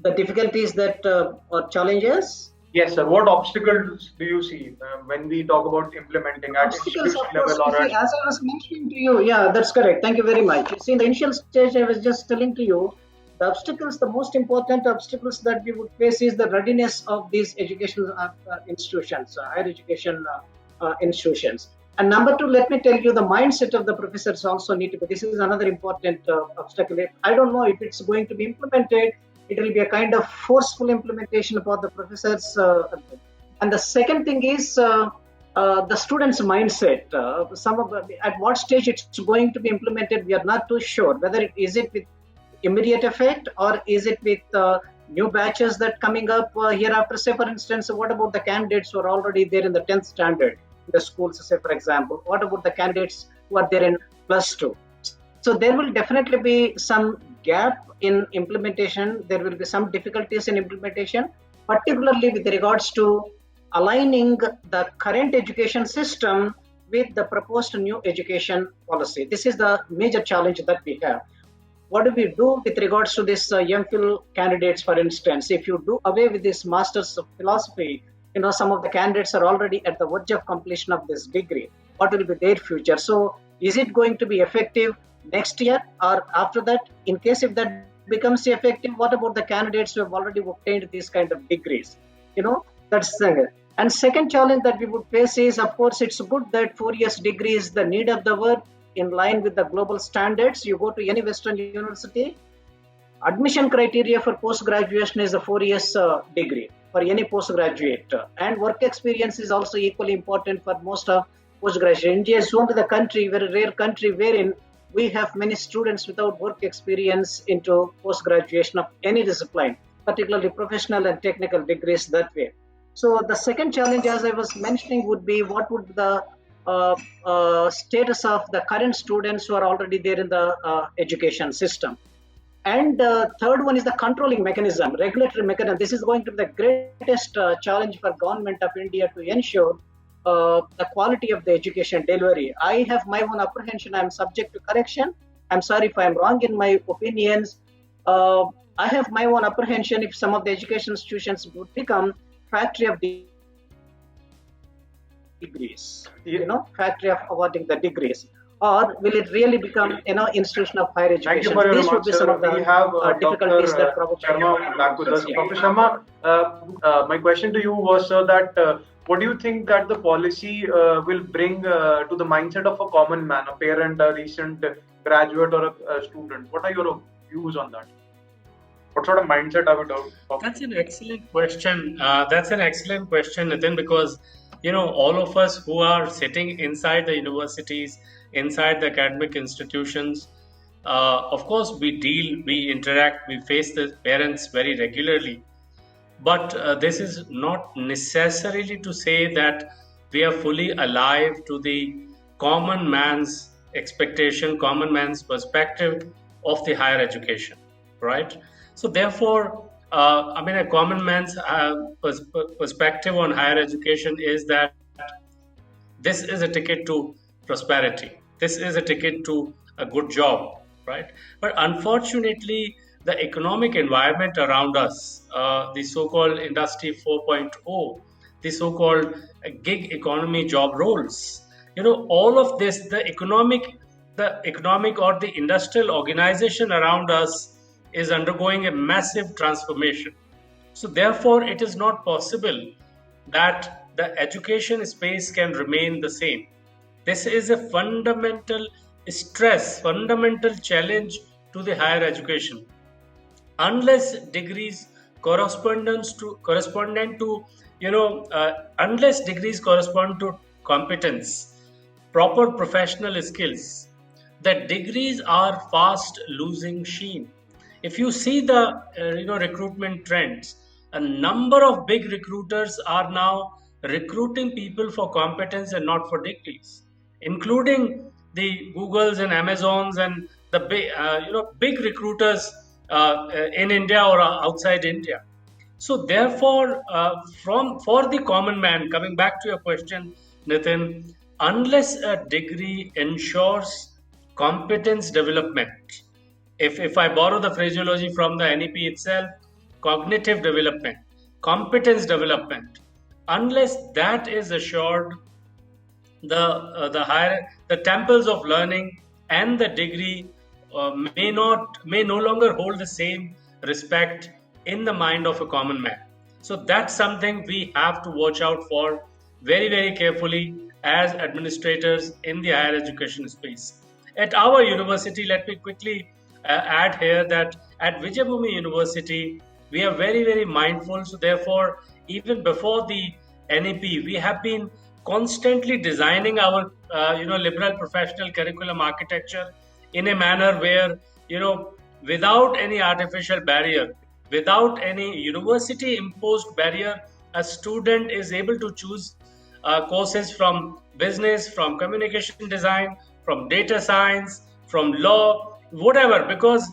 the difficulties that or challenges? Yes, sir. What obstacles do you see when we talk about implementing at Obstacles, institution of course, level or at... as I was mentioning to you, yeah, that's correct. Thank you very much. See, in the initial stage, I was just telling to you, the obstacles, the most important obstacles that we would face is the readiness of these educational institutions, higher education institutions. And number two, let me tell you, the mindset of the professors also need to be. This is another important obstacle. I don't know if it's going to be implemented. It will be a kind of forceful implementation for the professors. And the second thing is the students' mindset. At what stage it's going to be implemented, we are not too sure. Whether it with immediate effect, or is it with new batches that coming up hereafter? Say, for instance, what about the candidates who are already there in the 10th standard in the schools? Say, for example, what about the candidates who are there in +2? So there will definitely be some gap in implementation. There will be some difficulties in implementation, particularly with regards to aligning the current education system with the proposed new education policy. This is the major challenge that we have. What do we do with regards to this MPhil candidates, for instance? If you do away with this Masters of Philosophy, some of the candidates are already at the verge of completion of this degree. What will be their future? So is it going to be effective next year or after that? In case if that becomes effective, what about the candidates who have already obtained these kind of degrees? That's the and second challenge that we would face is, of course, it's good that 4 years degree is the need of the hour in line with the global standards. You go to any Western university, admission criteria for post-graduation is a 4 years degree for any postgraduate, and work experience is also equally important for most of postgraduate. India is only the country, very rare country, wherein we have many students without work experience into post-graduation of any discipline, particularly professional and technical degrees that way. So the second challenge, as I was mentioning, would be what would the status of the current students who are already there in the education system. And third one is the controlling mechanism, regulatory mechanism. This is going to be the greatest challenge for government of India to ensure the quality of the education delivery. I have my own apprehension. I'm subject to correction. I'm sorry if I'm wrong in my opinions. I have my own apprehension if some of the education institutions would become factory of degrees, factory of awarding the degrees, or will it really become, institution of higher education? Thank you for your These remarks, would be some of the we have difficulties Dr. that probably Sharma back with us. Dr. Sharma, my question to you was, sir, that what do you think that the policy will bring to the mindset of a common man, a parent, a recent graduate, or a student? What are your views on that? What sort of mindset are we talking about? That's an excellent question. Nitin, because all of us who are sitting inside the universities, inside the academic institutions, of course we interact, we face the parents very regularly. But this is not necessarily to say that we are fully alive to the common man's expectation, common man's perspective of the higher education, right? So therefore, I mean, a common man's perspective on higher education is that this is a ticket to prosperity. This is a ticket to a good job, right? But unfortunately, the economic environment around us, the so-called Industry 4.0, the so-called gig economy job roles, all of this, the economic or the industrial organization around us is undergoing a massive transformation. So therefore, it is not possible that the education space can remain the same. This is a fundamental fundamental challenge to the higher education. Unless degrees correspondent to unless degrees correspond to competence, proper professional skills, the degrees are fast losing sheen. If you see the recruitment trends, a number of big recruiters are now recruiting people for competence and not for degrees, including the Googles and Amazons and the big recruiters in India or outside India. So therefore, for the common man, coming back to your question, Nitin, unless a degree ensures competence development, if I borrow the phraseology from the NEP itself, cognitive development, competence development, unless that is assured, the temples of learning and the degree may no longer hold the same respect in the mind of a common man. So that's something we have to watch out for very, very carefully as administrators in the higher education space. At our university, let me quickly add here that at Vijayabhumi University, we are very, very mindful. So therefore, even before the NEP, we have been constantly designing our liberal professional curriculum architecture in a manner where without any artificial barrier, without any university imposed barrier, a student is able to choose courses from business, from communication design, from data science, from law, whatever, because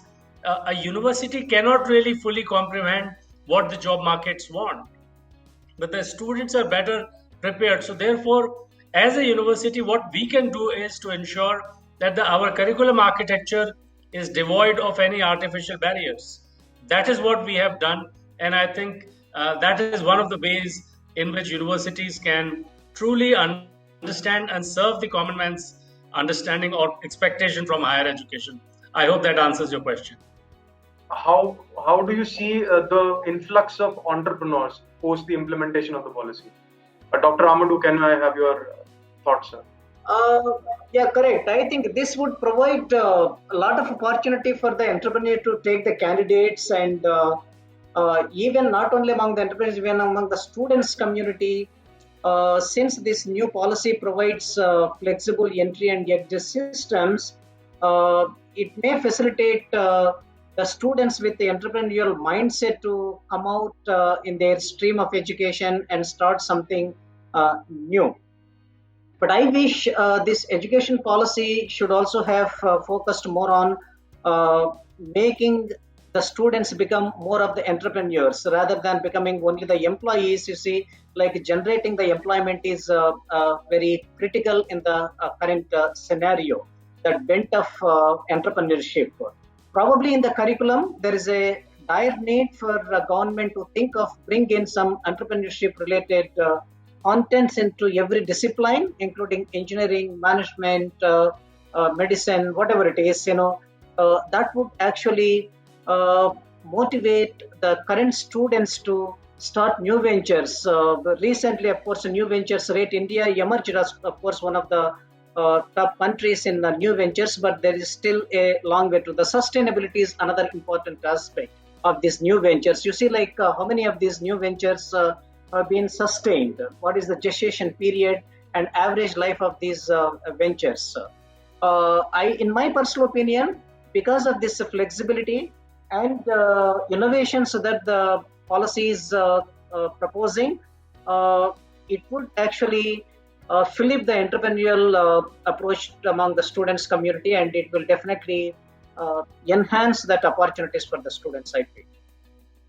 a university cannot really fully comprehend what the job markets want, but the students are better prepared. So therefore, as a university, what we can do is to ensure that our curriculum architecture is devoid of any artificial barriers. That is what we have done, and I think that is one of the ways in which universities can truly understand and serve the common man's understanding or expectation from higher education. I hope that answers your question. How do you see the influx of entrepreneurs post the implementation of the policy? Dr. Amadou, can I have your thoughts, sir? Yeah, correct. I think this would provide a lot of opportunity for the entrepreneur to take the candidates, and even not only among the entrepreneurs, even among the students community. Since this new policy provides flexible entry and exit systems, it may facilitate the students with the entrepreneurial mindset to come out in their stream of education and start something new. But I wish this education policy should also have focused more on making the students become more of the entrepreneurs rather than becoming only the employees. You see, like generating the employment is very critical in the current scenario, that bent of entrepreneurship. Probably in the curriculum, there is a dire need for government to think of bring in some entrepreneurship related contents into every discipline, including engineering, management, medicine, whatever it is. That would actually motivate the current students to start new ventures. Recently, of course, new ventures rate, India emerged as, of course, one of the top countries in the new ventures, but there is still a long way to. The sustainability is another important aspect of these new ventures. You see, like how many of these new ventures have been sustained? What is the gestation period and average life of these ventures? In my personal opinion, because of this flexibility and innovations that the policy is proposing, it would actually flip the entrepreneurial approach among the students community, and it will definitely enhance that opportunities for the students, I think.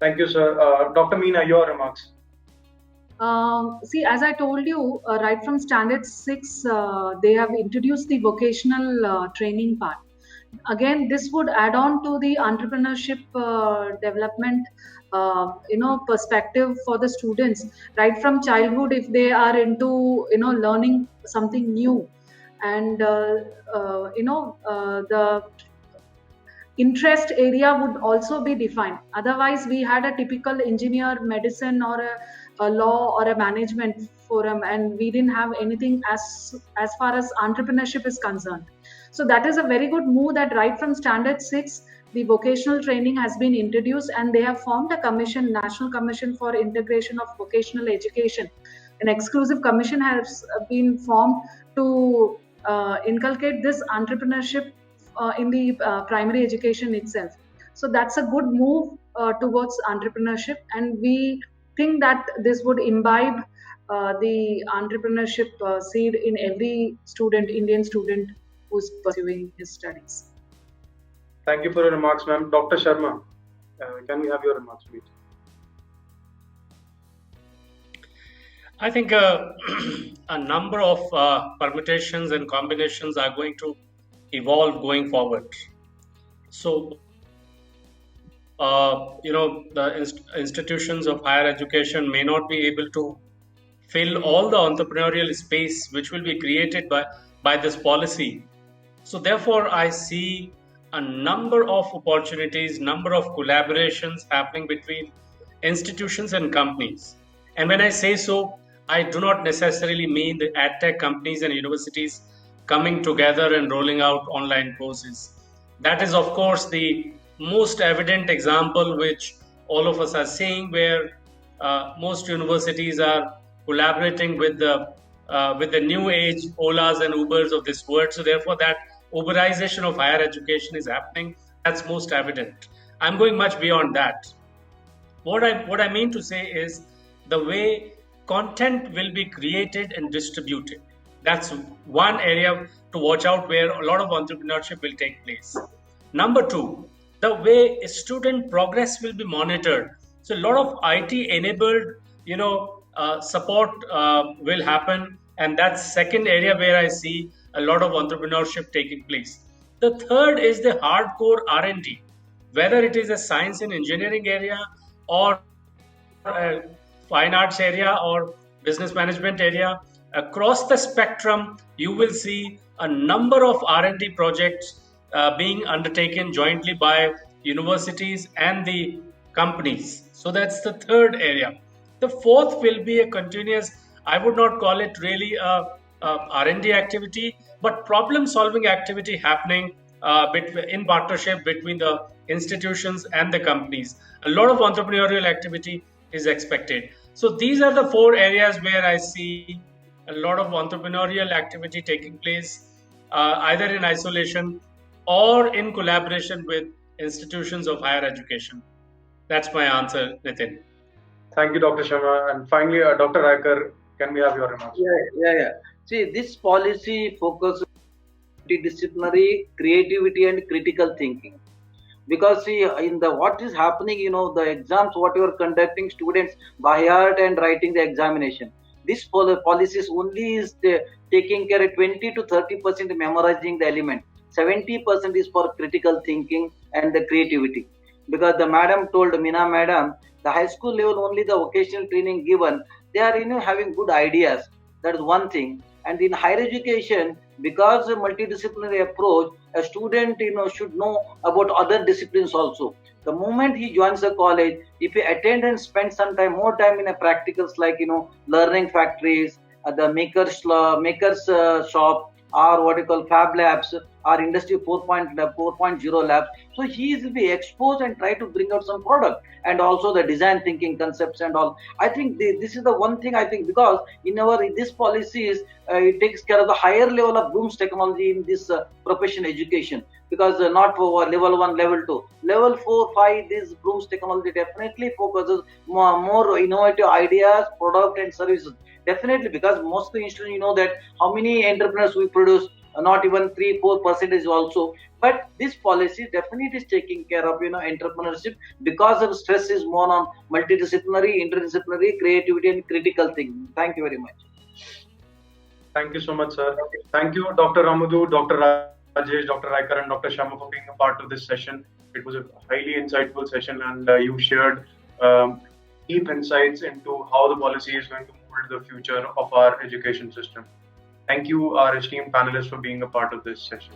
Thank you, sir. Dr. Meena, your remarks. See, as I told you, right from standard 6, they have introduced the vocational training part. Again, this would add on to the entrepreneurship development, perspective for the students right from childhood. If they are into, learning something new, and the interest area would also be defined. Otherwise, we had a typical engineer, medicine, or a law or a management forum, and we didn't have anything as far as entrepreneurship is concerned. So that is a very good move that right from standard 6, the vocational training has been introduced, and they have formed a commission, National Commission for Integration of Vocational Education. An exclusive commission has been formed to inculcate this entrepreneurship in the primary education itself. So that's a good move towards entrepreneurship, and we think that this would imbibe the entrepreneurship seed in every student, Indian student who's pursuing his studies. Thank you for your remarks, ma'am. Dr. Sharma, can we have your remarks, please? I think a number of permutations and combinations are going to evolve going forward. So, the institutions of higher education may not be able to fill all the entrepreneurial space which will be created by this policy. So therefore, I see a number of opportunities, number of collaborations happening between institutions and companies. And when I say so, I do not necessarily mean the edtech companies and universities coming together and rolling out online courses. That is, of course, the most evident example which all of us are seeing, where most universities are collaborating with the new age Olas and Ubers of this world. So therefore, that Uberization of higher education is happening. That's most evident. I'm going much beyond that. What I mean to say is the way content will be created and distributed. That's one area to watch out, where a lot of entrepreneurship will take place. Number two, the way student progress will be monitored. So a lot of IT enabled, support will happen, and that's second area where I see a lot of entrepreneurship taking place. The third is the hardcore R&D, whether it is a science and engineering area or a fine arts area or business management area. Across the spectrum, you will see a number of R&D projects being undertaken jointly by universities and the companies. So that's the third area. The fourth will be a continuous, I would not call it really a R&D activity, but problem-solving activity happening in partnership between the institutions and the companies. A lot of entrepreneurial activity is expected. So these are the four areas where I see a lot of entrepreneurial activity taking place, either in isolation or in collaboration with institutions of higher education. That's my answer, Nitin. Thank you, Dr. Sharma. And finally, Dr. Raikar, can we have your remarks? Yeah. See, this policy focuses on multidisciplinary creativity and critical thinking. Because see, in the what is happening, the exams what you are conducting, students by heart and writing the examination. This policies only is taking care of 20 to 30% memorizing the element. 70% is for critical thinking and the creativity. Because the madam told, Meena madam, the high school level only the vocational training given, they are having good ideas. That is one thing. And in higher education, because a multidisciplinary approach, a student should know about other disciplines also. The moment he joins a college, if he attend and spend some time, more time in a practicals like learning factories, the makers shop, or what you call fab labs, or industry 4.0 labs. So he will be exposed and try to bring out some product, and also the design thinking concepts and all. I think this is the one thing I think, because in this policies it takes care of the higher level of Bloom's technology in this profession education, because not for level 1, level 2, level 4, 5. This Bloom's technology definitely focuses more innovative ideas, product and services. Definitely, because most of the institutions, that how many entrepreneurs we produce not even 3-4% also. But this policy definitely is taking care of entrepreneurship, because of stress is more on multidisciplinary, interdisciplinary, creativity, and critical thinking. Thank you very much. Thank you so much, sir. Thank you, Dr. Ramudu, Dr. Rajesh, Dr. Raikar, and Dr. Sharma for being a part of this session. It was a highly insightful session, and you shared deep insights into how the policy is going to mold the future of our education system. Thank you, our esteemed panelists, for being a part of this session.